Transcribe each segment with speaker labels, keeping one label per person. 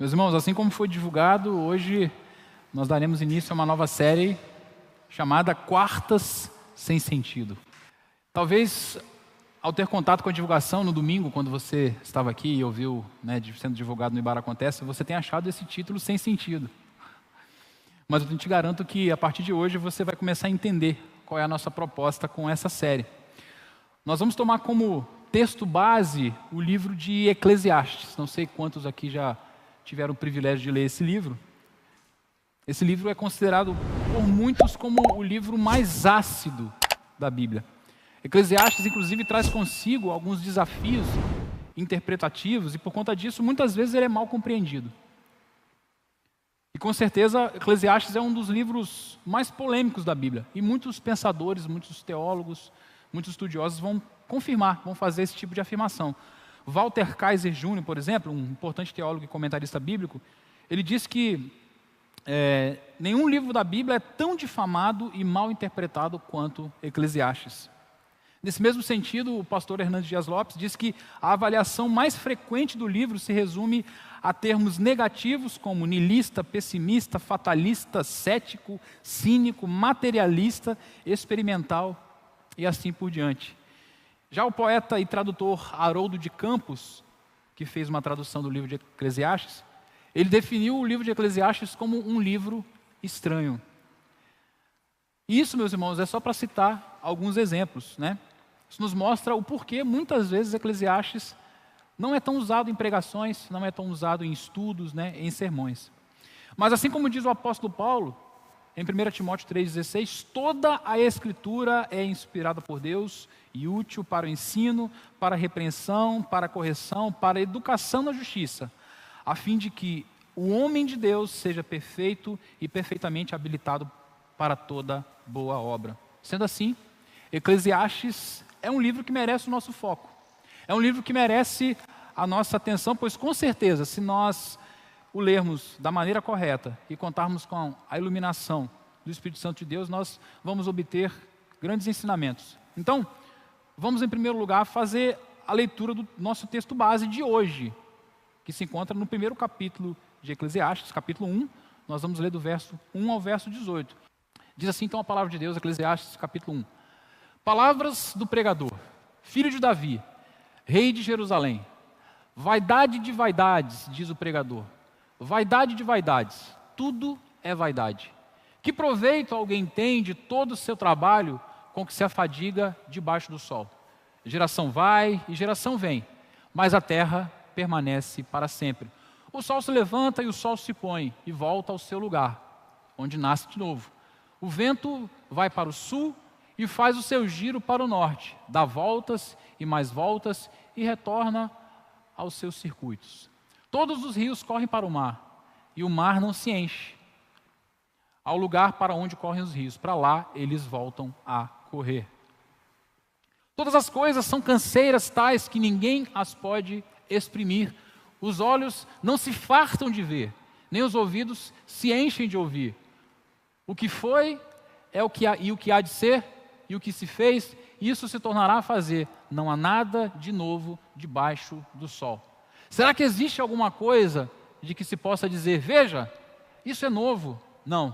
Speaker 1: Meus irmãos, assim como foi divulgado, hoje nós daremos início a uma nova série chamada Quartas Sem Sentido. Talvez, ao ter contato com a divulgação no domingo, quando você estava aqui e ouviu, sendo divulgado no Ibar Acontece, você tenha achado esse título sem sentido. Mas eu te garanto que, a partir de hoje, você vai começar a entender qual é a nossa proposta com essa série. Nós vamos tomar como texto base o livro de Eclesiastes. Não sei quantos aqui já tiveram o privilégio de ler esse livro. Esse livro é considerado por muitos como o livro mais ácido da Bíblia. Eclesiastes, inclusive, traz consigo alguns desafios interpretativos e, por conta disso, muitas vezes ele é mal compreendido. E, com certeza, Eclesiastes é um dos livros mais polêmicos da Bíblia. E muitos pensadores, muitos teólogos, muitos estudiosos vão confirmar, vão fazer esse tipo de afirmação. Walter Kaiser Jr., por exemplo, um importante teólogo e comentarista bíblico, ele diz que nenhum livro da Bíblia é tão difamado e mal interpretado quanto Eclesiastes. Nesse mesmo sentido, o pastor Hernandes Dias Lopes diz que a avaliação mais frequente do livro se resume a termos negativos como niilista, pessimista, fatalista, cético, cínico, materialista, experimental e assim por diante. Já o poeta e tradutor Haroldo de Campos, que fez uma tradução do livro de Eclesiastes, ele definiu o livro de Eclesiastes como um livro estranho. Isso, meus irmãos, é só para citar alguns exemplos, Isso nos mostra o porquê, muitas vezes, Eclesiastes não é tão usado em pregações, não é tão usado em estudos, em sermões. Mas assim como diz o apóstolo Paulo, em 1 Timóteo 3,16, toda a Escritura é inspirada por Deus e útil para o ensino, para a repreensão, para a correção, para a educação na justiça, a fim de que o homem de Deus seja perfeito e perfeitamente habilitado para toda boa obra. Sendo assim, Eclesiastes é um livro que merece o nosso foco. É um livro que merece a nossa atenção, pois com certeza, se nós o lermos da maneira correta e contarmos com a iluminação do Espírito Santo de Deus, nós vamos obter grandes ensinamentos. Então, vamos em primeiro lugar fazer a leitura do nosso texto base de hoje, que se encontra no primeiro capítulo de Eclesiastes, capítulo 1, nós vamos ler do verso 1 ao verso 18. Diz assim então a palavra de Deus, Eclesiastes capítulo 1. Palavras do pregador, filho de Davi, rei de Jerusalém. Vaidade de vaidades, diz o pregador. Vaidade de vaidades, tudo é vaidade. Que proveito alguém tem de todo o seu trabalho com que se afadiga debaixo do sol? Geração vai e geração vem, mas a terra permanece para sempre. O sol se levanta e o sol se põe e volta ao seu lugar, onde nasce de novo. O vento vai para o sul e faz o seu giro para o norte, dá voltas e mais voltas e retorna aos seus circuitos. Todos os rios correm para o mar, e o mar não se enche. Ao lugar para onde correm os rios, para lá eles voltam a correr. Todas as coisas são canseiras tais que ninguém as pode exprimir. Os olhos não se fartam de ver, nem os ouvidos se enchem de ouvir. O que foi é o que há, e o que há de ser, e o que se fez, isso se tornará a fazer. Não há nada de novo debaixo do sol. Será que existe alguma coisa de que se possa dizer, veja, isso é novo? Não,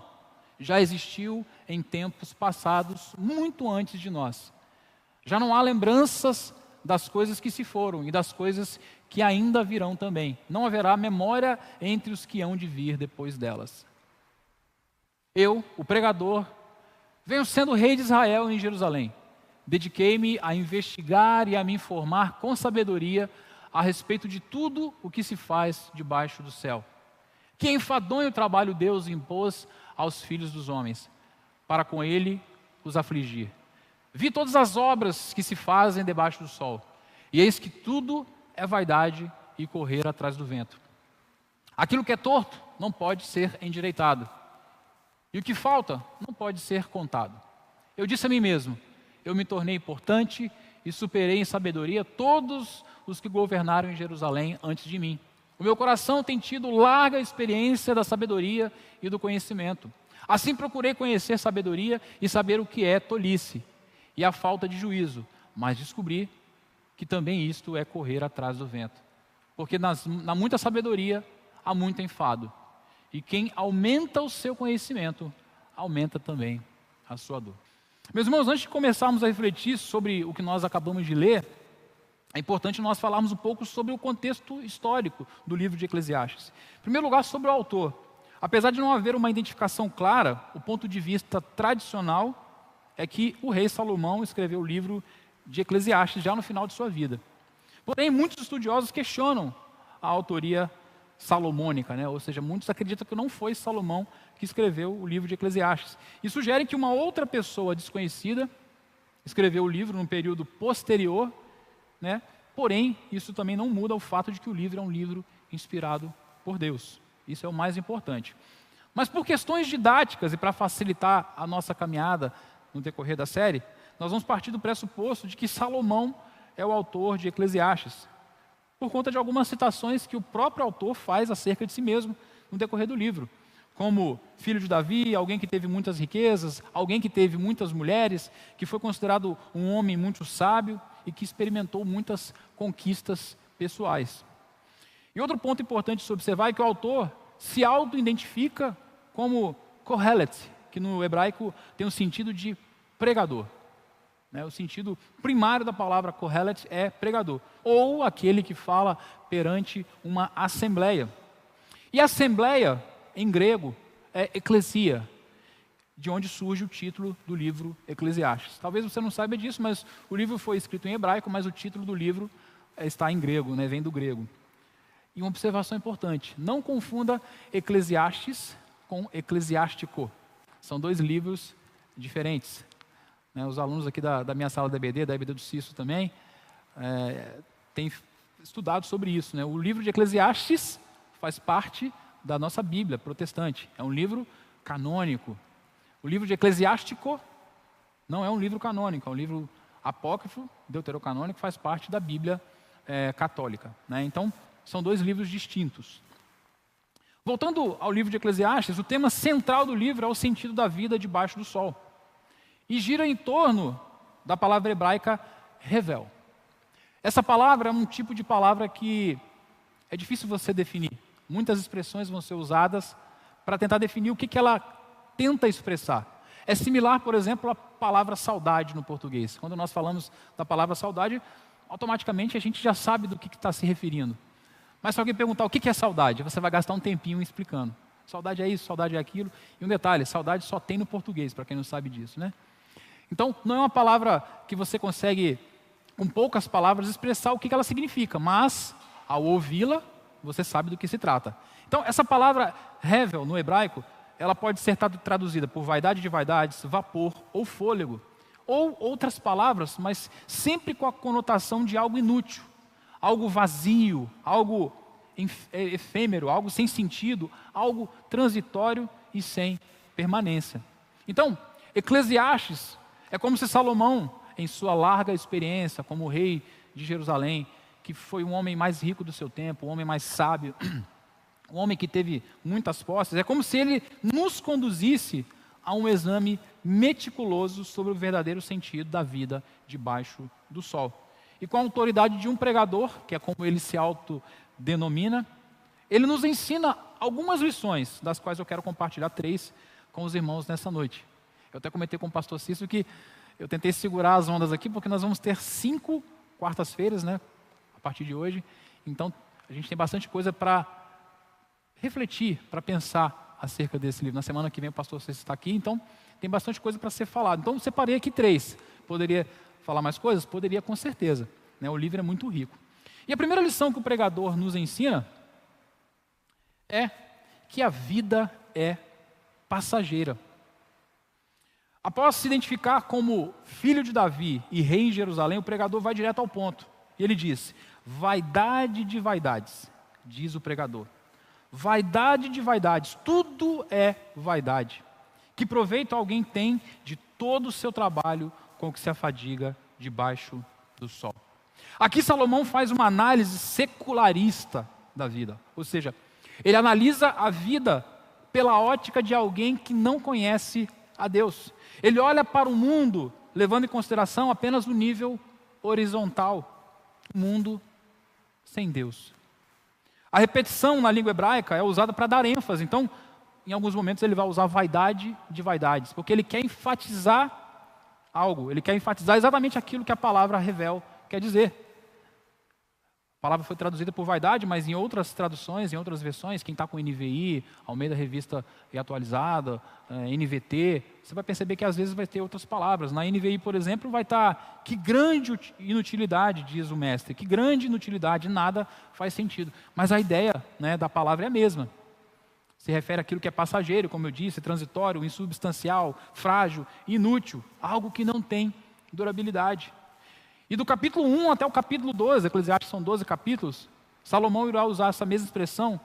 Speaker 1: já existiu em tempos passados, muito antes de nós. Já não há lembranças das coisas que se foram e das coisas que ainda virão também. Não haverá memória entre os que hão de vir depois delas. Eu, o pregador, venho sendo rei de Israel em Jerusalém. Dediquei-me a investigar e a me informar com sabedoria a respeito de tudo o que se faz debaixo do céu. Que enfadonho trabalho Deus impôs aos filhos dos homens, para com ele os afligir. Vi todas as obras que se fazem debaixo do sol, e eis que tudo é vaidade e correr atrás do vento. Aquilo que é torto não pode ser endireitado, e o que falta não pode ser contado. Eu disse a mim mesmo, eu me tornei importante e superei em sabedoria todos os que governaram em Jerusalém antes de mim. O meu coração tem tido larga experiência da sabedoria e do conhecimento. Assim procurei conhecer sabedoria e saber o que é tolice e a falta de juízo, mas descobri que também isto é correr atrás do vento. Porque na muita sabedoria há muito enfado. E quem aumenta o seu conhecimento, aumenta também a sua dor. Meus irmãos, antes de começarmos a refletir sobre o que nós acabamos de ler, é importante nós falarmos um pouco sobre o contexto histórico do livro de Eclesiastes. Em primeiro lugar, sobre o autor. Apesar de não haver uma identificação clara, o ponto de vista tradicional é que o rei Salomão escreveu o livro de Eclesiastes já no final de sua vida. Porém, muitos estudiosos questionam a autoria salomônica, né? Ou seja, muitos acreditam que não foi Salomão que escreveu o livro de Eclesiastes. E sugerem que uma outra pessoa desconhecida escreveu o livro num período posterior, né? Porém, isso também não muda o fato de que o livro é um livro inspirado por Deus. Isso é o mais importante. Mas por questões didáticas e para facilitar a nossa caminhada no decorrer da série, nós vamos partir do pressuposto de que Salomão é o autor de Eclesiastes, por conta de algumas citações que o próprio autor faz acerca de si mesmo no decorrer do livro, como filho de Davi, alguém que teve muitas riquezas, alguém que teve muitas mulheres, que foi considerado um homem muito sábio e que experimentou muitas conquistas pessoais. E outro ponto importante de se observar é que o autor se auto-identifica como Kohelet, que no hebraico tem o sentido de pregador. O sentido primário da palavra Kohelet é pregador, ou aquele que fala perante uma assembleia. E assembleia, em grego, é eclesia, de onde surge o título do livro Eclesiastes. Talvez você não saiba disso, mas o livro foi escrito em hebraico, mas o título do livro está em grego, vem do grego. E uma observação importante, não confunda Eclesiastes com Eclesiástico. São dois livros diferentes. Os alunos aqui da minha sala da EBD, da EBD do Cício também, têm estudado sobre isso. O livro de Eclesiastes faz parte da nossa Bíblia protestante. É um livro canônico. O livro de Eclesiástico não é um livro canônico, é um livro apócrifo, deuterocanônico, faz parte da Bíblia católica. Então, são dois livros distintos. Voltando ao livro de Eclesiastes, o tema central do livro é o sentido da vida debaixo do sol. E gira em torno da palavra hebraica revel. Essa palavra é um tipo de palavra que é difícil você definir. Muitas expressões vão ser usadas para tentar definir o que ela tenta expressar. É similar, por exemplo, à palavra saudade no português. Quando nós falamos da palavra saudade, automaticamente a gente já sabe do que está se referindo. Mas se alguém perguntar o que é saudade, você vai gastar um tempinho explicando. Saudade é isso, saudade é aquilo. E um detalhe, saudade só tem no português, para quem não sabe disso, Então, não é uma palavra que você consegue, com poucas palavras, expressar o que ela significa, mas, ao ouvi-la, você sabe do que se trata. Então, essa palavra revel, no hebraico, ela pode ser traduzida por vaidade de vaidades, vapor ou fôlego, ou outras palavras, mas sempre com a conotação de algo inútil, algo vazio, algo efêmero, algo sem sentido, algo transitório e sem permanência. Então, Eclesiastes é como se Salomão, em sua larga experiência como rei de Jerusalém, que foi o homem mais rico do seu tempo, o homem mais sábio, um homem que teve muitas posses, é como se ele nos conduzisse a um exame meticuloso sobre o verdadeiro sentido da vida debaixo do sol. E com a autoridade de um pregador, que é como ele se autodenomina, ele nos ensina algumas lições, das quais eu quero compartilhar 3 com os irmãos nessa noite. Eu até comentei com o pastor Cício que eu tentei segurar as ondas aqui, porque nós vamos ter 5 quartas-feiras, a partir de hoje. Então, a gente tem bastante coisa para refletir, para pensar acerca desse livro. Na semana que vem o pastor Cício está aqui, então tem bastante coisa para ser falado. Então, separei aqui 3. Poderia falar mais coisas? Poderia, com certeza. O livro é muito rico. E a primeira lição que o pregador nos ensina é que a vida é passageira. Após se identificar como filho de Davi e rei em Jerusalém, o pregador vai direto ao ponto. E ele diz: vaidade de vaidades, diz o pregador. Vaidade de vaidades, tudo é vaidade. Que proveito alguém tem de todo o seu trabalho com que se afadiga debaixo do sol? Aqui Salomão faz uma análise secularista da vida, ou seja, ele analisa a vida pela ótica de alguém que não conhece a Deus. Ele olha para o mundo levando em consideração apenas o nível horizontal, o mundo sem Deus. A repetição na língua hebraica é usada para dar ênfase. Então, em alguns momentos ele vai usar vaidade de vaidades, porque ele quer enfatizar algo, ele quer enfatizar exatamente aquilo que a palavra revel quer dizer. A palavra foi traduzida por vaidade, mas em outras traduções, em outras versões, quem está com NVI, Almeida Revista e Atualizada, NVT, você vai perceber que às vezes vai ter outras palavras. Na NVI, por exemplo, vai estar, que grande inutilidade, diz o mestre, que grande inutilidade, nada faz sentido. Mas a ideia, né, da palavra é a mesma. Se refere àquilo que é passageiro, como eu disse, transitório, insubstancial, frágil, inútil, algo que não tem durabilidade. E do capítulo 1 até o capítulo 12, Eclesiastes são 12 capítulos, Salomão irá usar essa mesma expressão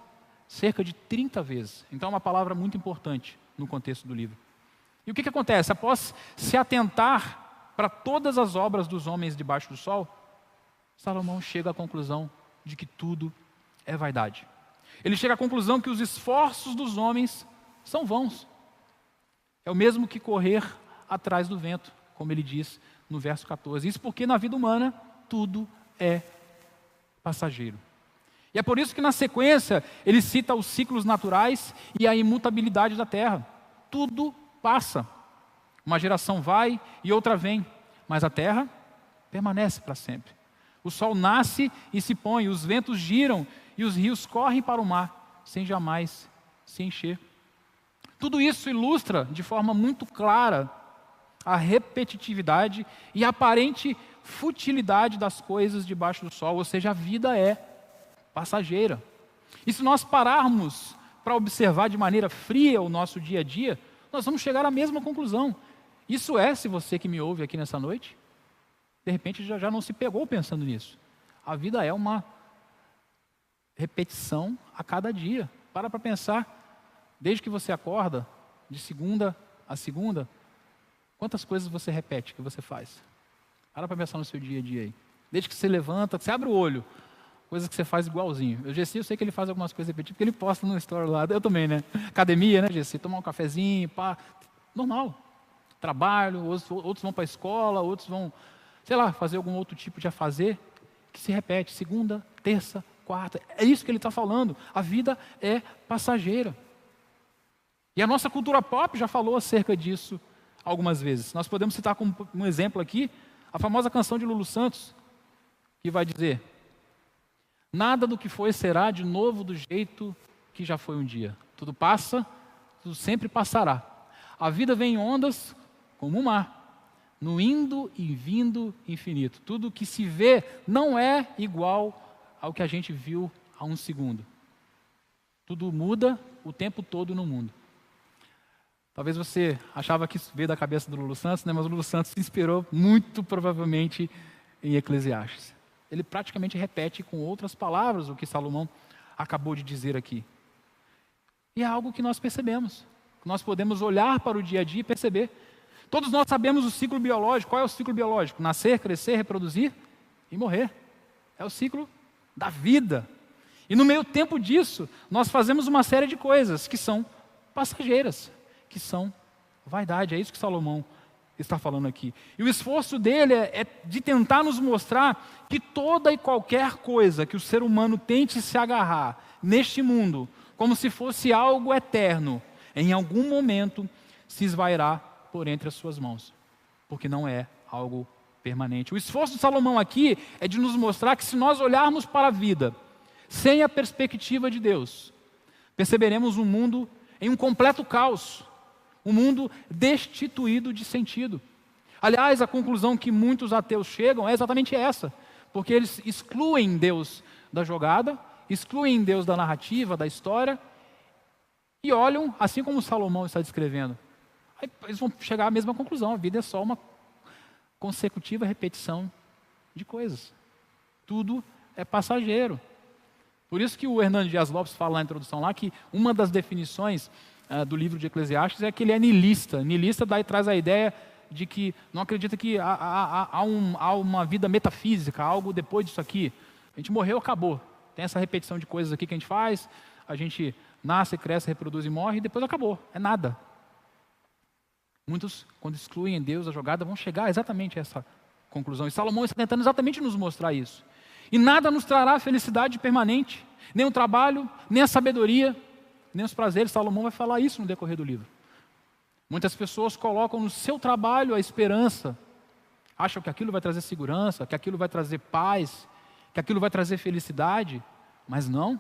Speaker 1: cerca de 30 vezes. Então é uma palavra muito importante no contexto do livro. E o que acontece? Após se atentar para todas as obras dos homens debaixo do sol, Salomão chega à conclusão de que tudo é vaidade. Ele chega à conclusão que os esforços dos homens são vãos. É o mesmo que correr atrás do vento, como ele diz no verso 14. Isso porque na vida humana tudo é passageiro. E é por isso que na sequência ele cita os ciclos naturais e a imutabilidade da terra. Tudo passa. Uma geração vai e outra vem, mas a terra permanece para sempre. O sol nasce e se põe, os ventos giram e os rios correm para o mar, sem jamais se encher. Tudo isso ilustra de forma muito clara a repetitividade e a aparente futilidade das coisas debaixo do sol, ou seja, a vida é passageira. E se nós pararmos para observar de maneira fria o nosso dia a dia, nós vamos chegar à mesma conclusão. Isso é, se você que me ouve aqui nessa noite, de repente já não se pegou pensando nisso. A vida é uma repetição a cada dia. Para pensar, desde que você acorda, de segunda a segunda, quantas coisas você repete, que você faz? Para pensar no seu dia a dia aí. Desde que você levanta, que você abre o olho, coisas que você faz igualzinho. O Gessi, eu sei que ele faz algumas coisas repetidas, porque ele posta no story lá. Eu também, né? Academia, né, Gessi? Tomar um cafezinho, pá. Normal. Trabalho, outros vão para a escola, outros vão, sei lá, fazer algum outro tipo de afazer, que se repete, segunda, terça, quarta. É isso que ele está falando. A vida é passageira. E a nossa cultura pop já falou acerca disso algumas vezes. Nós podemos citar como um exemplo aqui a famosa canção de Lulu Santos, que vai dizer: nada do que foi será de novo do jeito que já foi um dia. Tudo passa, tudo sempre passará. A vida vem em ondas como o mar, no indo e vindo infinito. Tudo que se vê não é igual ao que a gente viu há um segundo. Tudo muda o tempo todo no mundo. Talvez você achava que isso veio da cabeça do Lulu Santos, né? Mas o Lulu Santos se inspirou muito provavelmente em Eclesiastes. Ele praticamente repete com outras palavras o que Salomão acabou de dizer aqui. E é algo que nós percebemos. Nós podemos olhar para o dia a dia e perceber. Todos nós sabemos o ciclo biológico. Qual é o ciclo biológico? Nascer, crescer, reproduzir e morrer. É o ciclo da vida. E no meio tempo disso, nós fazemos uma série de coisas que são passageiras, que são vaidade. É isso que Salomão está falando aqui. E o esforço dele é de tentar nos mostrar que toda e qualquer coisa que o ser humano tente se agarrar neste mundo, como se fosse algo eterno, em algum momento se esvairá por entre as suas mãos, porque não é algo permanente. O esforço de Salomão aqui é de nos mostrar que se nós olharmos para a vida sem a perspectiva de Deus, perceberemos um mundo em um completo caos, um mundo destituído de sentido. Aliás, a conclusão que muitos ateus chegam é exatamente essa, porque eles excluem Deus da jogada, excluem Deus da narrativa, da história, e olham, assim como Salomão está descrevendo, aí eles vão chegar à mesma conclusão: a vida é só uma consecutiva repetição de coisas. Tudo é passageiro. Por isso que o Hernando Dias Lopes fala na introdução lá que uma das definições do livro de Eclesiastes é que ele é niilista. Niilista daí traz a ideia de que não acredita que há uma vida metafísica, algo depois disso aqui. A gente morreu, acabou. Tem essa repetição de coisas aqui que a gente faz, a gente nasce, cresce, reproduz e morre, e depois acabou. É nada. Muitos, quando excluem Deus da jogada, vão chegar exatamente a essa conclusão. E Salomão está tentando exatamente nos mostrar isso. E nada nos trará felicidade permanente, nem o trabalho, nem a sabedoria, nem os prazeres. Salomão vai falar isso no decorrer do livro. Muitas pessoas colocam no seu trabalho a esperança, acham que aquilo vai trazer segurança, que aquilo vai trazer paz, que aquilo vai trazer felicidade, mas não.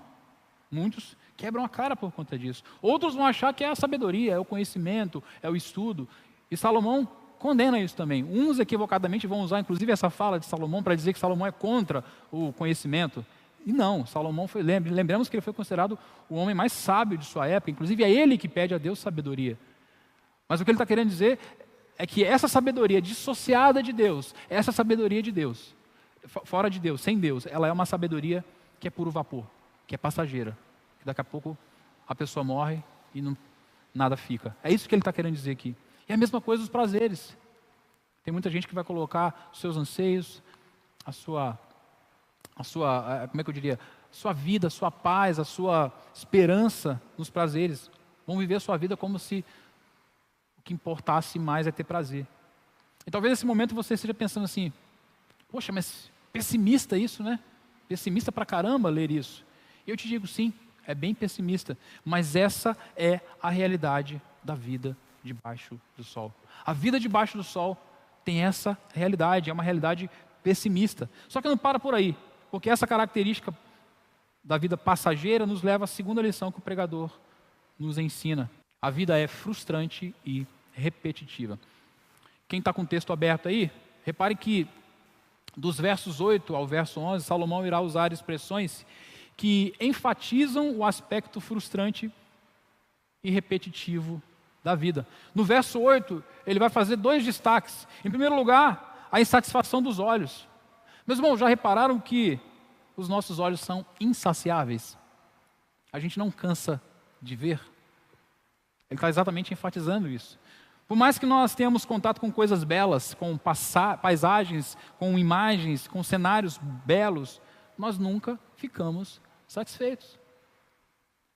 Speaker 1: Muitos quebram a cara por conta disso. Outros vão achar que é a sabedoria, é o conhecimento, é o estudo. E Salomão condena isso também. Uns equivocadamente vão usar inclusive essa fala de Salomão para dizer que Salomão é contra o conhecimento. E não, Salomão foi, lembramos que ele foi considerado o homem mais sábio de sua época, inclusive é ele que pede a Deus sabedoria. Mas o que ele está querendo dizer é que essa sabedoria dissociada de Deus, essa sabedoria de Deus, fora de Deus, sem Deus, ela é uma sabedoria que é puro vapor, que é passageira. Que daqui a pouco a pessoa morre e nada fica. É isso que ele está querendo dizer aqui. E a mesma coisa os prazeres. Tem muita gente que vai colocar os seus anseios, a sua, como é que eu diria, a sua vida, a sua paz, a sua esperança nos prazeres. Vão viver a sua vida como se o que importasse mais é ter prazer. E talvez nesse momento você esteja pensando assim, poxa, mas pessimista isso, né? Pessimista pra caramba ler isso. E eu te digo, sim, é bem pessimista, mas essa é a realidade da vida debaixo do sol. A vida debaixo do sol tem essa realidade, é uma realidade pessimista. Só que não para por aí, porque essa característica da vida passageira nos leva à segunda lição que o pregador nos ensina. A vida é frustrante e repetitiva. Quem está com o texto aberto aí, repare que dos versos 8 ao verso 11, Salomão irá usar expressões que enfatizam o aspecto frustrante e repetitivo da vida. No verso 8, ele vai fazer dois destaques. Em primeiro lugar, a insatisfação dos olhos. Meus irmãos, já repararam que os nossos olhos são insaciáveis? A gente não cansa de ver. Ele está exatamente enfatizando isso. Por mais que nós tenhamos contato com coisas belas, com paisagens, com imagens, com cenários belos, nós nunca ficamos satisfeitos.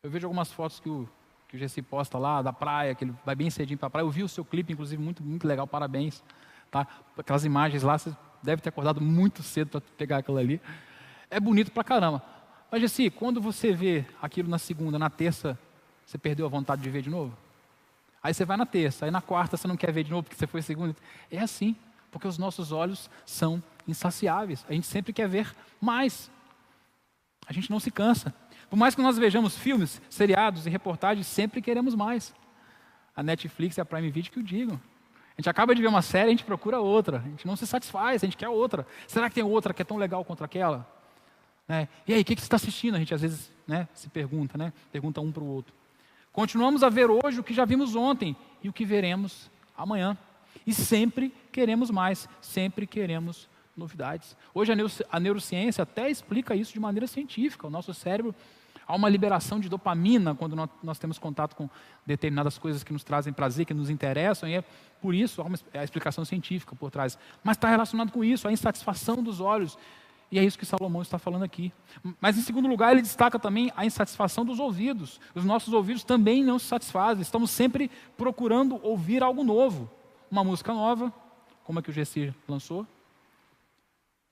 Speaker 1: Eu vejo algumas fotos que o Gessi posta lá da praia, que ele vai bem cedinho para a praia. Eu vi o seu clipe, inclusive, muito, muito legal, parabéns. Tá? Aquelas imagens lá, você deve ter acordado muito cedo para pegar aquilo ali. É bonito pra caramba. Mas, Gessi, quando você vê aquilo na segunda, na terça, você perdeu a vontade de ver de novo? Aí você vai na terça, aí na quarta você não quer ver de novo porque você foi segunda. É assim, porque os nossos olhos são insaciáveis. A gente sempre quer ver mais. A gente não se cansa. Por mais que nós vejamos filmes, seriados e reportagens, sempre queremos mais. A Netflix e a Prime Video que o digam. A gente acaba de ver uma série, a gente procura outra. A gente não se satisfaz, a gente quer outra. Será que tem outra que é tão legal contra aquela? E aí, o que você está assistindo? A gente às vezes se pergunta, pergunta um para o outro. Continuamos a ver hoje o que já vimos ontem e o que veremos amanhã. E sempre queremos mais, sempre queremos novidades. Hoje a neurociência até explica isso de maneira científica. O nosso cérebro, há uma liberação de dopamina quando nós temos contato com determinadas coisas que nos trazem prazer, que nos interessam, e é por isso há a explicação científica por trás. Mas está relacionado com isso, a insatisfação dos olhos. E é isso que Salomão está falando aqui. Mas em segundo lugar, ele destaca também a insatisfação dos ouvidos. Os nossos ouvidos também não se satisfazem. Estamos sempre procurando ouvir algo novo. Uma música nova, como a que o Gessi lançou.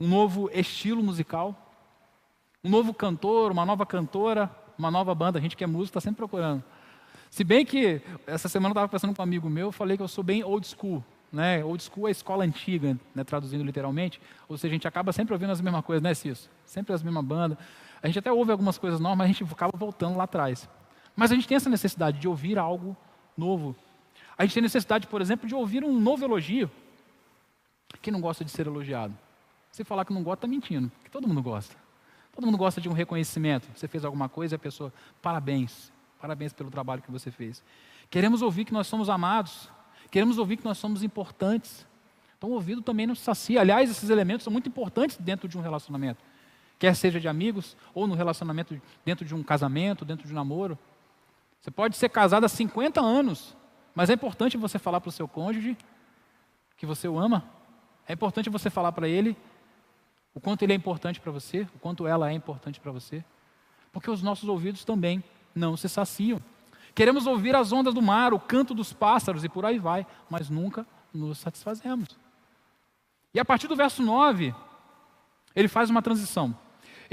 Speaker 1: Um novo estilo musical. Um novo cantor, uma nova cantora, uma nova banda. A gente que é músico está sempre procurando. Se bem que, essa semana eu estava conversando com um amigo meu, eu falei que eu sou bem old school. Old school é a escola antiga, traduzindo literalmente. Ou seja, a gente acaba sempre ouvindo as mesmas coisas, né, Cício? Sempre as mesmas bandas. A gente até ouve algumas coisas novas, mas a gente acaba voltando lá atrás. Mas a gente tem essa necessidade de ouvir algo novo. A gente tem necessidade, por exemplo, de ouvir um novo elogio. Quem não gosta de ser elogiado? Se falar que não gosta, está mentindo, porque todo mundo gosta. Todo mundo gosta de um reconhecimento. Você fez alguma coisa e a pessoa, parabéns. Parabéns pelo trabalho que você fez. Queremos ouvir que nós somos amados. Queremos ouvir que nós somos importantes. Então o ouvido também não se sacia. Aliás, esses elementos são muito importantes dentro de um relacionamento. Quer seja de amigos, ou no relacionamento dentro de um casamento, dentro de um namoro. Você pode ser casado há 50 anos, mas é importante você falar para o seu cônjuge que você o ama. É importante você falar para ele o quanto ele é importante para você, o quanto ela é importante para você. Porque os nossos ouvidos também não se saciam. Queremos ouvir as ondas do mar, o canto dos pássaros e por aí vai, mas nunca nos satisfazemos. E a partir do verso 9, ele faz uma transição.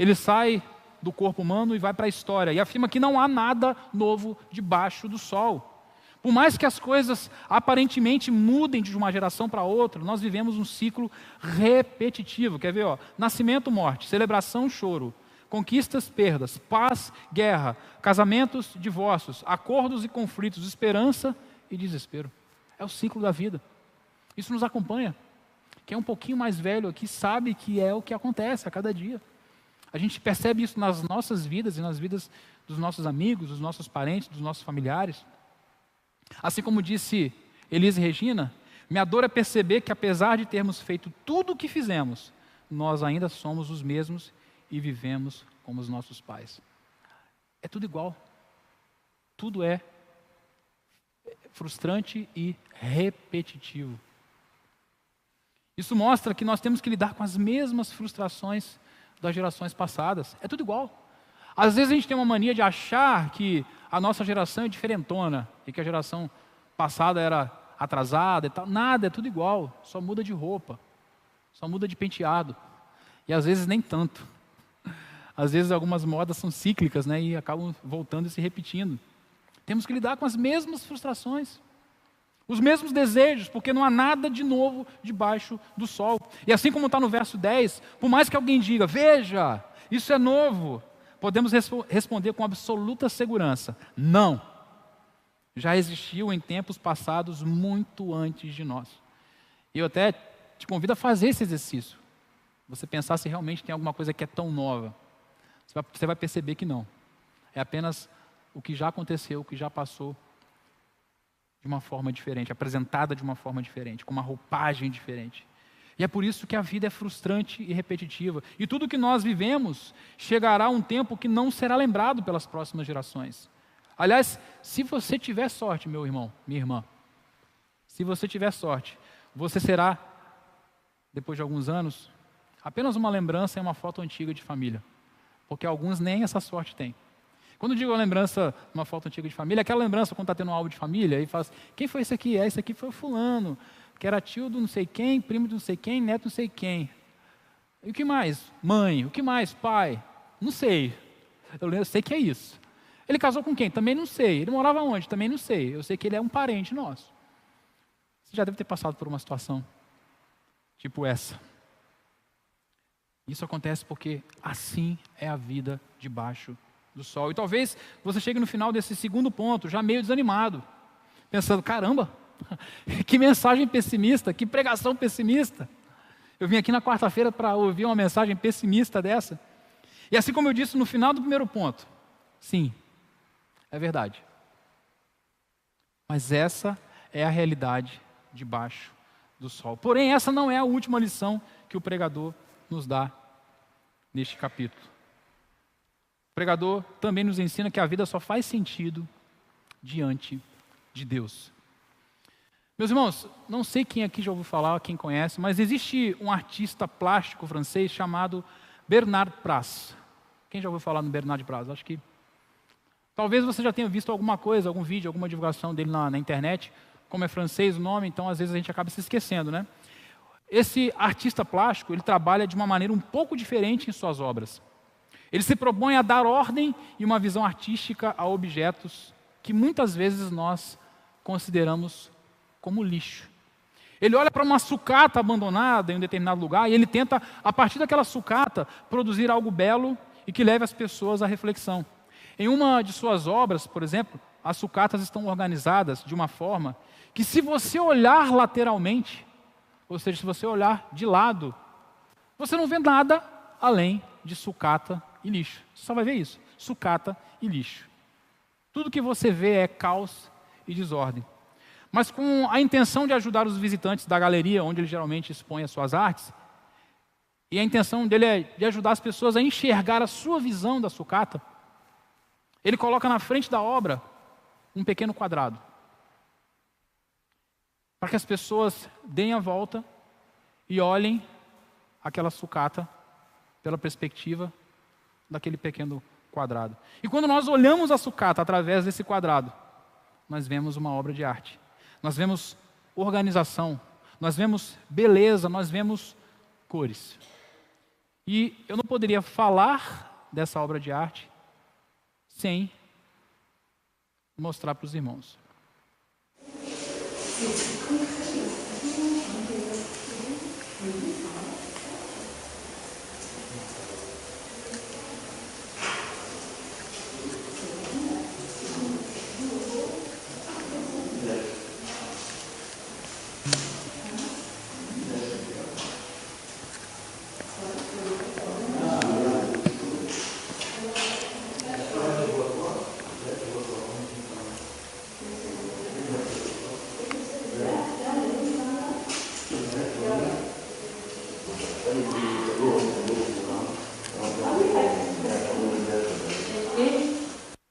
Speaker 1: ele sai do corpo humano e vai para a história, e afirma que não há nada novo debaixo do sol. Por mais que as coisas aparentemente mudem de uma geração para outra, nós vivemos um ciclo repetitivo. Quer ver? Nascimento, morte, celebração, choro, conquistas, perdas, paz, guerra, casamentos, divórcios, acordos e conflitos, esperança e desespero. É o ciclo da vida. Isso nos acompanha. Quem é um pouquinho mais velho aqui sabe que é o que acontece a cada dia. A gente percebe isso nas nossas vidas e nas vidas dos nossos amigos, dos nossos parentes, dos nossos familiares. Assim como disse Elis Regina, minha dor é perceber que apesar de termos feito tudo o que fizemos, nós ainda somos os mesmos e vivemos como os nossos pais. É tudo igual. Tudo é frustrante e repetitivo. Isso mostra que nós temos que lidar com as mesmas frustrações das gerações passadas. É tudo igual. Às vezes a gente tem uma mania de achar que a nossa geração é diferentona e que a geração passada era atrasada e tal. Nada, é tudo igual. Só muda de roupa, só muda de penteado. E às vezes nem tanto. Às vezes algumas modas são cíclicas, né, e acabam voltando e se repetindo. Temos que lidar com as mesmas frustrações, os mesmos desejos, porque não há nada de novo debaixo do sol. E assim como está no verso 10, por mais que alguém diga, veja, isso é novo, podemos responder com absoluta segurança, não. Já existiu em tempos passados muito antes de nós. E eu até te convido a fazer esse exercício. Você pensar se realmente tem alguma coisa que é tão nova. Você vai perceber que não. É apenas o que já aconteceu, o que já passou de uma forma diferente, apresentada de uma forma diferente, com uma roupagem diferente. E é por isso que a vida é frustrante e repetitiva. E tudo que nós vivemos chegará um tempo que não será lembrado pelas próximas gerações. Aliás, se você tiver sorte, meu irmão, minha irmã, se você tiver sorte, você será, depois de alguns anos, apenas uma lembrança e uma foto antiga de família. Porque alguns nem essa sorte têm. Quando eu digo uma lembrança, uma foto antiga de família, aquela lembrança quando está tendo um álbum de família, e fala assim, quem foi esse aqui? Esse aqui foi o fulano, que era tio do não sei quem, primo do não sei quem, neto do não sei quem. E o que mais? Mãe. O que mais? Pai. Não sei. Eu sei que é isso. Ele casou com quem? Também não sei. Ele morava onde? Também não sei. Eu sei que ele é um parente nosso. Você já deve ter passado por uma situação tipo essa. Isso acontece porque assim é a vida debaixo do sol. E talvez você chegue no final desse segundo ponto, já meio desanimado, pensando, caramba, que mensagem pessimista, que pregação pessimista. Eu vim aqui na quarta-feira para ouvir uma mensagem pessimista dessa. E assim como eu disse no final do primeiro ponto, sim, é verdade. Mas essa é a realidade debaixo do sol. Porém, essa não é a última lição que o pregador nos dá neste capítulo. O pregador também nos ensina que a vida só faz sentido diante de Deus. Meus irmãos, não sei quem aqui já ouviu falar, quem conhece, mas existe um artista plástico francês chamado Bernard Pras. Quem já ouviu falar no Bernard Pras? Acho que talvez você já tenha visto alguma coisa, algum vídeo, alguma divulgação dele na internet. Como é francês o nome, então às vezes a gente acaba se esquecendo, né? Esse artista plástico, ele trabalha de uma maneira um pouco diferente em suas obras. Ele se propõe a dar ordem e uma visão artística a objetos que muitas vezes nós consideramos como lixo. Ele olha para uma sucata abandonada em um determinado lugar e ele tenta, a partir daquela sucata, produzir algo belo e que leve as pessoas à reflexão. Em uma de suas obras, por exemplo, as sucatas estão organizadas de uma forma que, se você olhar lateralmente, ou seja, se você olhar de lado, você não vê nada além de sucata e lixo. Você só vai ver isso, sucata e lixo. Tudo que você vê é caos e desordem. Mas com a intenção de ajudar os visitantes da galeria, onde ele geralmente expõe as suas artes, e a intenção dele é de ajudar as pessoas a enxergar a sua visão da sucata, ele coloca na frente da obra um pequeno quadrado, para que as pessoas deem a volta e olhem aquela sucata pela perspectiva daquele pequeno quadrado. E quando nós olhamos a sucata através desse quadrado, nós vemos uma obra de arte. Nós vemos organização, nós vemos beleza, nós vemos cores. E eu não poderia falar dessa obra de arte sem mostrar para os irmãos.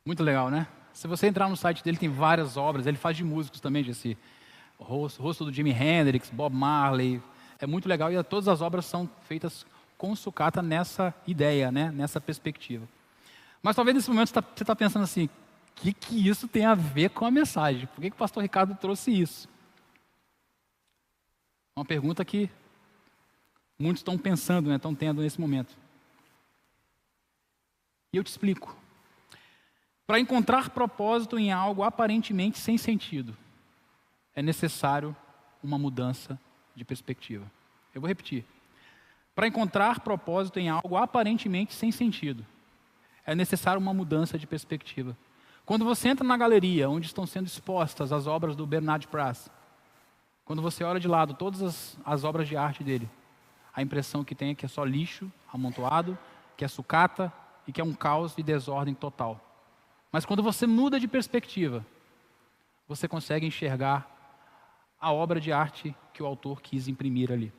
Speaker 1: Muito legal, né? Se você entrar no site dele, tem várias obras. Ele faz de músicos também, Jesse. O rosto do Jimi Hendrix, Bob Marley. É muito legal e todas as obras são feitas com sucata nessa ideia, né? Nessa perspectiva. Mas talvez nesse momento você está pensando assim, o que isso tem a ver com a mensagem? Por que o pastor Ricardo trouxe isso? Uma pergunta que muitos estão pensando, né? Estão tendo nesse momento. E eu te explico. Para encontrar propósito em algo aparentemente sem sentido, é necessário uma mudança de perspectiva. Eu vou repetir. Para encontrar propósito em algo aparentemente sem sentido, é necessário uma mudança de perspectiva. Quando você entra na galeria, onde estão sendo expostas as obras do Bernard Pras, quando você olha de lado todas as obras de arte dele, a impressão que tem é que é só lixo amontoado, que é sucata e que é um caos e desordem total. Mas quando você muda de perspectiva, você consegue enxergar a obra de arte que o autor quis imprimir ali.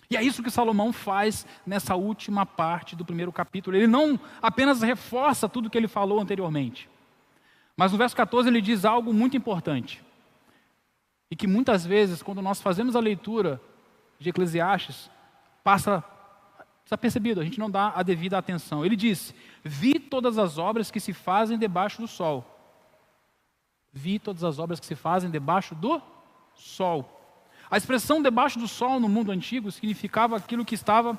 Speaker 1: E é isso que Salomão faz nessa última parte do primeiro capítulo. Ele não apenas reforça tudo o que ele falou anteriormente, mas no verso 14 ele diz algo muito importante. E que muitas vezes, quando nós fazemos a leitura de Eclesiastes, passa desapercebido, a gente não dá a devida atenção. Ele diz: vi todas as obras que se fazem debaixo do sol. Vi todas as obras que se fazem debaixo do sol. A expressão debaixo do sol no mundo antigo significava aquilo que estava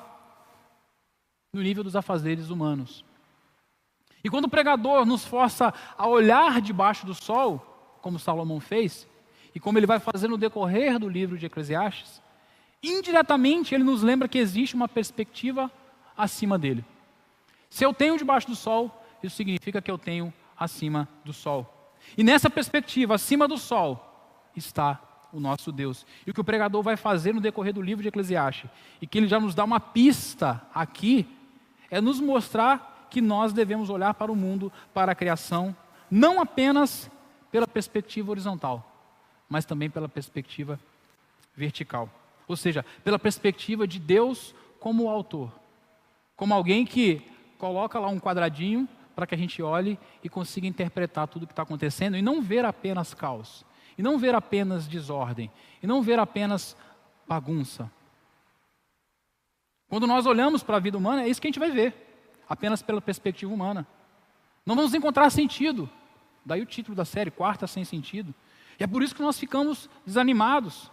Speaker 1: no nível dos afazeres humanos. E quando o pregador nos força a olhar debaixo do sol, como Salomão fez, e como ele vai fazer no decorrer do livro de Eclesiastes, indiretamente ele nos lembra que existe uma perspectiva acima dele. Se eu tenho debaixo do sol, isso significa que eu tenho acima do sol. E nessa perspectiva, acima do sol, está o nosso Deus. E o que o pregador vai fazer no decorrer do livro de Eclesiastes, e que ele já nos dá uma pista aqui, é nos mostrar que nós devemos olhar para o mundo, para a criação, não apenas pela perspectiva horizontal, mas também pela perspectiva vertical. Ou seja, pela perspectiva de Deus como autor. Como alguém que coloca lá um quadradinho para que a gente olhe e consiga interpretar tudo o que está acontecendo e não ver apenas caos, e não ver apenas desordem, e não ver apenas bagunça. Quando nós olhamos para a vida humana, é isso que a gente vai ver, apenas pela perspectiva humana. Não vamos encontrar sentido. Daí o título da série, Quarta Sem Sentido. E é por isso que nós ficamos desanimados.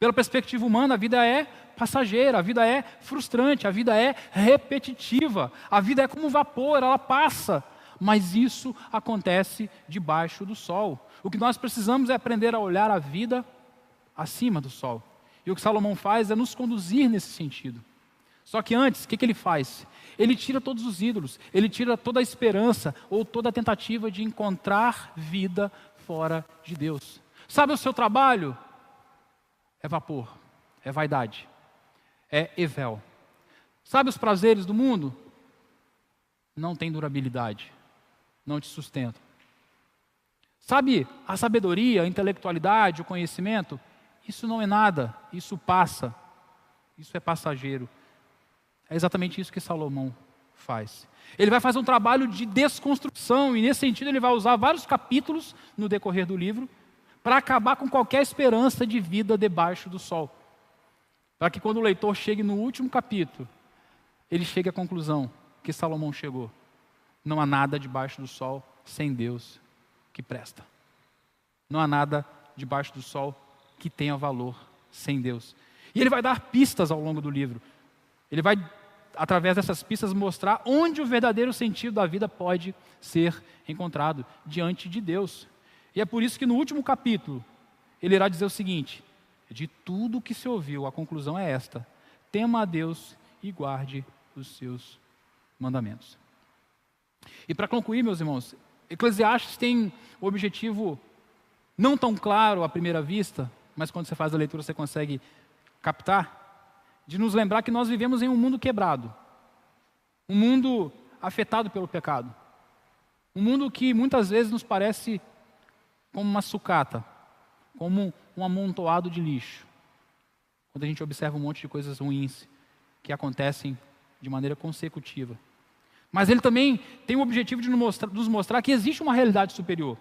Speaker 1: Pela perspectiva humana, a vida é passageira, a vida é frustrante, a vida é repetitiva, a vida é como vapor, ela passa. Mas isso acontece debaixo do sol. O que nós precisamos é aprender a olhar a vida acima do sol. E o que Salomão faz é nos conduzir nesse sentido. Só que antes, o que ele faz? Ele tira todos os ídolos, ele tira toda a esperança ou toda a tentativa de encontrar vida fora de Deus. Sabe o seu trabalho? É vapor, é vaidade, é evel. Sabe os prazeres do mundo? Não tem durabilidade, não te sustentam. Sabe a sabedoria, a intelectualidade, o conhecimento? Isso não é nada, isso passa, isso é passageiro. É exatamente isso que Salomão faz. Ele vai fazer um trabalho de desconstrução, e nesse sentido ele vai usar vários capítulos no decorrer do livro, para acabar com qualquer esperança de vida debaixo do sol. Para que quando o leitor chegue no último capítulo, ele chegue à conclusão que Salomão chegou. Não há nada debaixo do sol sem Deus que presta. Não há nada debaixo do sol que tenha valor sem Deus. E ele vai dar pistas ao longo do livro. Ele vai através dessas pistas, mostrar onde o verdadeiro sentido da vida pode ser encontrado diante de Deus. E é por isso que no último capítulo, ele irá dizer o seguinte: de tudo que se ouviu, a conclusão é esta: tema a Deus e guarde os seus mandamentos. E para concluir, meus irmãos, Eclesiastes tem o objetivo não tão claro à primeira vista, mas quando você faz a leitura você consegue captar, de nos lembrar que nós vivemos em um mundo quebrado, um mundo afetado pelo pecado, um mundo que muitas vezes nos parece como uma sucata, como um amontoado de lixo, quando a gente observa um monte de coisas ruins que acontecem de maneira consecutiva. Mas ele também tem o objetivo de nos mostrar que existe uma realidade superior.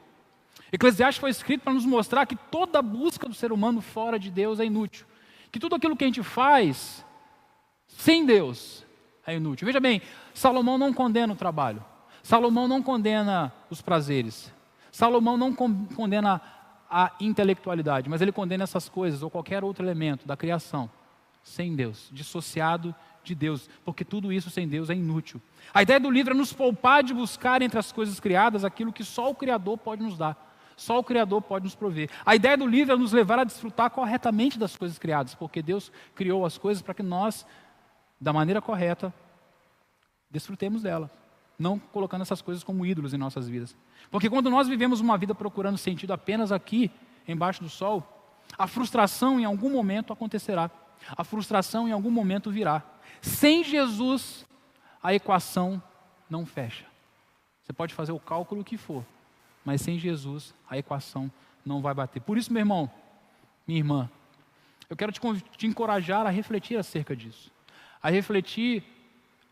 Speaker 1: Eclesiastes foi escrito para nos mostrar que toda busca do ser humano fora de Deus é inútil, que tudo aquilo que a gente faz sem Deus é inútil. Veja bem, Salomão não condena o trabalho, Salomão não condena os prazeres, Salomão não condena a intelectualidade, mas ele condena essas coisas ou qualquer outro elemento da criação sem Deus, dissociado de Deus, porque tudo isso sem Deus é inútil. A ideia do livro é nos poupar de buscar entre as coisas criadas aquilo que só o Criador pode nos dar, só o Criador pode nos prover. A ideia do livro é nos levar a desfrutar corretamente das coisas criadas, porque Deus criou as coisas para que nós, da maneira correta, desfrutemos delas, não colocando essas coisas como ídolos em nossas vidas. Porque quando nós vivemos uma vida procurando sentido apenas aqui, embaixo do sol, a frustração em algum momento acontecerá, a frustração em algum momento virá. Sem Jesus, a equação não fecha. Você pode fazer o cálculo que for, mas sem Jesus, a equação não vai bater. Por isso, meu irmão, minha irmã, eu quero te encorajar a refletir acerca disso. A refletir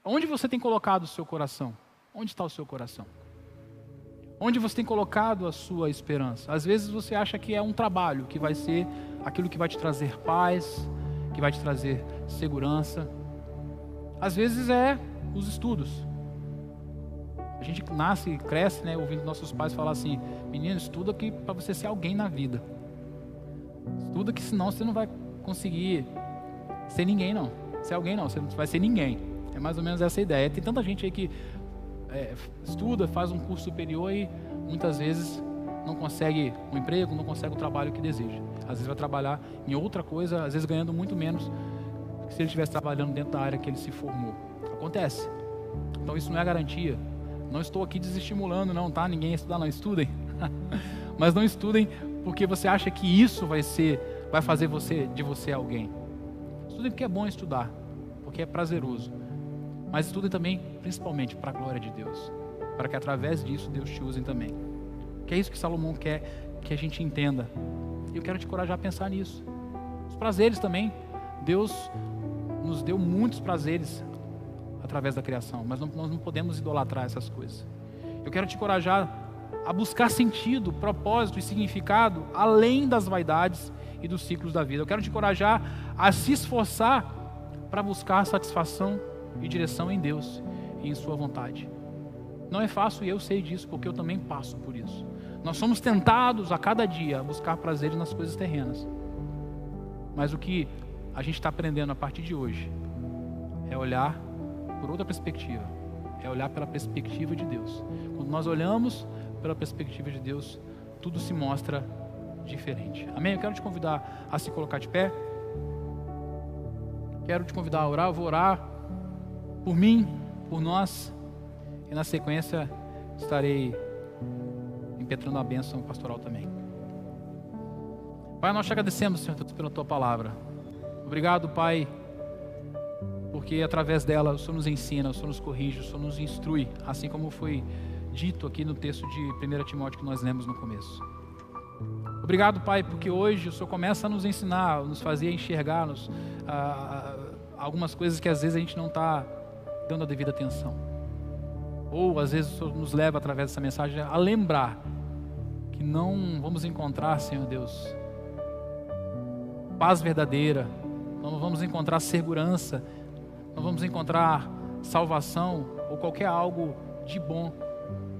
Speaker 1: onde você tem colocado o seu coração. Onde está o seu coração? Onde você tem colocado a sua esperança? Às vezes você acha que é um trabalho, que vai ser aquilo que vai te trazer paz, que vai te trazer segurança. Às vezes é os estudos. A gente nasce e cresce, né, ouvindo nossos pais falar assim: menino, estuda para você ser alguém na vida. Estuda que senão você não vai conseguir ser ninguém não. Ser alguém não, você não vai ser ninguém. É mais ou menos essa a ideia. Tem tanta gente aí que estuda, faz um curso superior e muitas vezes não consegue um emprego, não consegue o trabalho que deseja. Às vezes vai trabalhar em outra coisa, às vezes ganhando muito menos que se ele estivesse trabalhando dentro da área que ele se formou. Acontece. Então isso não é garantia. Não estou aqui desestimulando não, tá? Ninguém estudar não, estudem. Mas não estudem porque você acha que isso vai fazer de você alguém. Estudem porque é bom estudar, porque é prazeroso. Mas estudem também, principalmente, para a glória de Deus. Para que através disso Deus te use também. Que é isso que Salomão quer que a gente entenda. E eu quero te encorajar a pensar nisso. Os prazeres também. Deus nos deu muitos prazeres através da criação, mas nós não podemos idolatrar essas coisas. Eu quero te encorajar a buscar sentido, propósito e significado além das vaidades e dos ciclos da vida. Eu quero te encorajar a se esforçar para buscar satisfação e direção em Deus e em sua vontade. Não é fácil e eu sei disso, porque eu também passo por isso. Nós somos tentados a cada dia a buscar prazeres nas coisas terrenas. Mas o que a gente está aprendendo a partir de hoje é olhar por outra perspectiva, é olhar pela perspectiva de Deus. Quando nós olhamos pela perspectiva de Deus, tudo se mostra diferente. Amém? Eu quero te convidar a se colocar de pé. Quero te convidar a orar. Eu vou orar por mim, por nós, e na sequência estarei impetrando a bênção pastoral também. Pai, nós te agradecemos, Senhor, pela tua palavra. Obrigado, Pai, porque através dela o Senhor nos ensina, o Senhor nos corrige, o Senhor nos instrui, assim como foi dito aqui no texto de 1 Timóteo que nós lemos no começo. Obrigado, Pai, porque hoje o Senhor começa a nos ensinar, nos fazer enxergar algumas coisas que às vezes a gente não está dando a devida atenção. Ou às vezes o Senhor nos leva através dessa mensagem a lembrar que não vamos encontrar, Senhor Deus, paz verdadeira, não vamos encontrar segurança, não vamos encontrar salvação ou qualquer algo de bom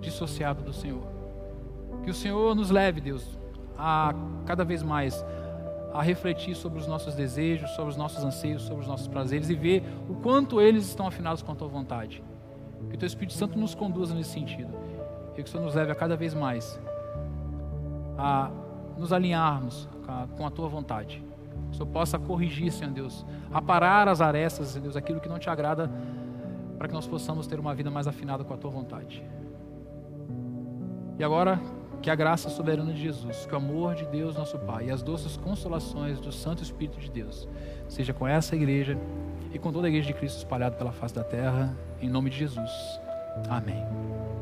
Speaker 1: dissociado do Senhor. Que o Senhor nos leve, Deus, a cada vez mais a refletir sobre os nossos desejos, sobre os nossos anseios, sobre os nossos prazeres e ver o quanto eles estão afinados com a tua vontade. Que o teu Espírito Santo nos conduza nesse sentido e que o Senhor nos leve a cada vez mais a nos alinharmos com a tua vontade. Que o Senhor possa corrigir, Senhor Deus, aparar as arestas, Senhor Deus, aquilo que não te agrada, para que nós possamos ter uma vida mais afinada com a tua vontade. E agora, que a graça soberana de Jesus, que o amor de Deus nosso Pai e as doces consolações do Santo Espírito de Deus seja com essa igreja e com toda a igreja de Cristo espalhada pela face da terra, em nome de Jesus. Amém.